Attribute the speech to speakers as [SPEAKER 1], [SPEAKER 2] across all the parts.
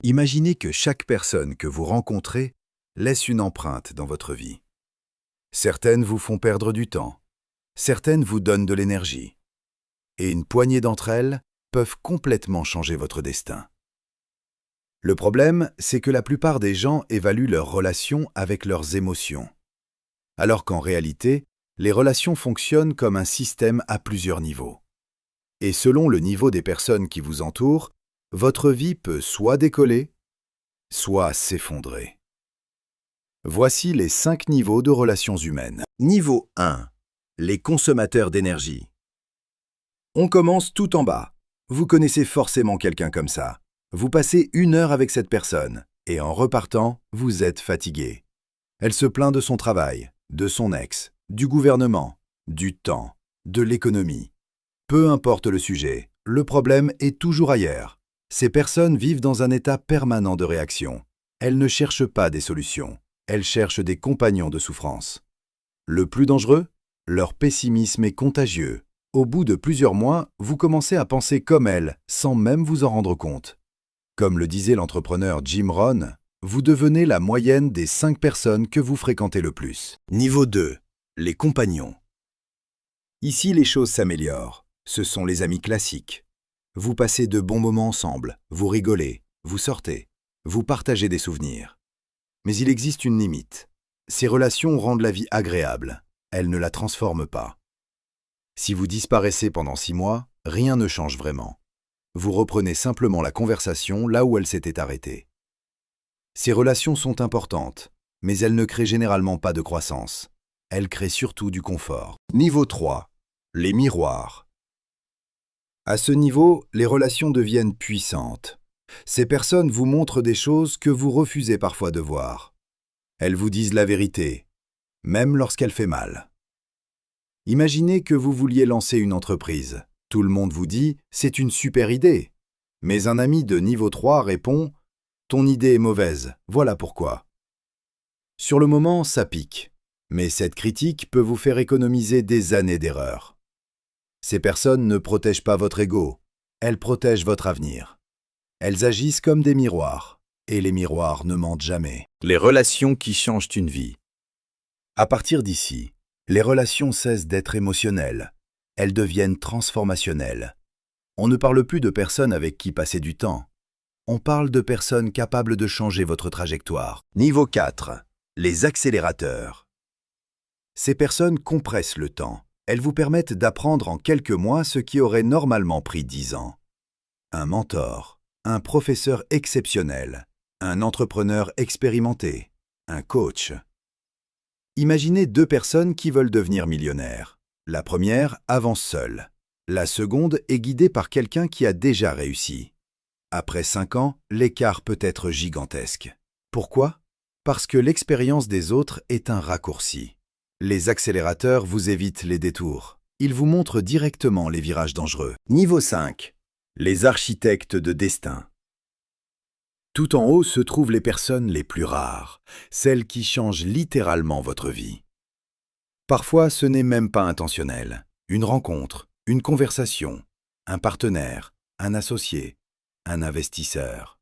[SPEAKER 1] Imaginez que chaque personne que vous rencontrez laisse une empreinte dans votre vie. Certaines vous font perdre du temps, certaines vous donnent de l'énergie, et une poignée d'entre elles peuvent complètement changer votre destin. Le problème, c'est que la plupart des gens évaluent leurs relations avec leurs émotions, alors qu'en réalité, les relations fonctionnent comme un système à plusieurs niveaux. Et selon le niveau des personnes qui vous entourent, votre vie peut soit décoller, soit s'effondrer. Voici les 5 niveaux de relations humaines. Niveau 1. Les consommateurs d'énergie. On commence tout en bas. Vous connaissez forcément quelqu'un comme ça. Vous passez 1 heure avec cette personne, et en repartant, vous êtes fatigué. Elle se plaint de son travail, de son ex, du gouvernement, du temps, de l'économie. Peu importe le sujet, le problème est toujours ailleurs. Ces personnes vivent dans un état permanent de réaction. Elles ne cherchent pas des solutions, elles cherchent des compagnons de souffrance. Le plus dangereux, leur pessimisme est contagieux. Au bout de plusieurs mois, vous commencez à penser comme elles, sans même vous en rendre compte. Comme le disait l'entrepreneur Jim Rohn, vous devenez la moyenne des 5 personnes que vous fréquentez le plus. Niveau 2. Les compagnons. Ici, les choses s'améliorent. Ce sont les amis classiques. Vous passez de bons moments ensemble, vous rigolez, vous sortez, vous partagez des souvenirs. Mais il existe une limite. Ces relations rendent la vie agréable. Elles ne la transforment pas. Si vous disparaissez pendant 6 mois, rien ne change vraiment. Vous reprenez simplement la conversation là où elle s'était arrêtée. Ces relations sont importantes, mais elles ne créent généralement pas de croissance. Elles créent surtout du confort. Niveau 3. Les miroirs. À ce niveau, les relations deviennent puissantes. Ces personnes vous montrent des choses que vous refusez parfois de voir. Elles vous disent la vérité, même lorsqu'elle fait mal. Imaginez que vous vouliez lancer une entreprise. Tout le monde vous dit « c'est une super idée ». Mais un ami de niveau 3 répond « ton idée est mauvaise, voilà pourquoi ». Sur le moment, ça pique. Mais cette critique peut vous faire économiser des années d'erreurs. Ces personnes ne protègent pas votre ego, elles protègent votre avenir. Elles agissent comme des miroirs, et les miroirs ne mentent jamais. Les relations qui changent une vie. À partir d'ici, les relations cessent d'être émotionnelles, elles deviennent transformationnelles. On ne parle plus de personnes avec qui passer du temps, on parle de personnes capables de changer votre trajectoire. Niveau 4. Les accélérateurs. Ces personnes compressent le temps. Elles vous permettent d'apprendre en quelques mois ce qui aurait normalement pris 10 ans. Un mentor, un professeur exceptionnel, un entrepreneur expérimenté, un coach. Imaginez 2 personnes qui veulent devenir millionnaires. La première avance seule. La seconde est guidée par quelqu'un qui a déjà réussi. Après 5 ans, l'écart peut être gigantesque. Pourquoi? Parce que l'expérience des autres est un raccourci. Les accélérateurs vous évitent les détours. Ils vous montrent directement les virages dangereux. Niveau 5. Les architectes de destin. Tout en haut se trouvent les personnes les plus rares, celles qui changent littéralement votre vie. Parfois, ce n'est même pas intentionnel. Une rencontre, une conversation, un partenaire, un associé, un investisseur.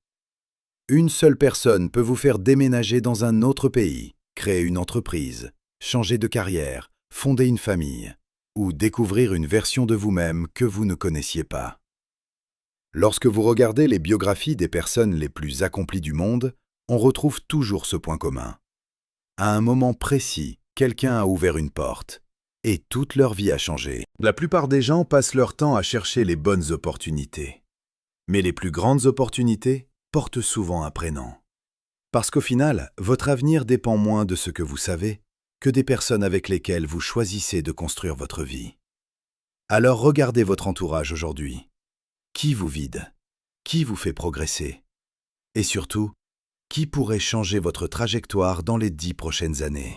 [SPEAKER 1] Une seule personne peut vous faire déménager dans un autre pays, créer une entreprise, changer de carrière, fonder une famille, ou découvrir une version de vous-même que vous ne connaissiez pas. Lorsque vous regardez les biographies des personnes les plus accomplies du monde, on retrouve toujours ce point commun. À un moment précis, quelqu'un a ouvert une porte, et toute leur vie a changé. La plupart des gens passent leur temps à chercher les bonnes opportunités. Mais les plus grandes opportunités portent souvent un prénom. Parce qu'au final, votre avenir dépend moins de ce que vous savez que des personnes avec lesquelles vous choisissez de construire votre vie. Alors regardez votre entourage aujourd'hui. Qui vous vide? Qui vous fait progresser? Et surtout, qui pourrait changer votre trajectoire dans les 10 prochaines années?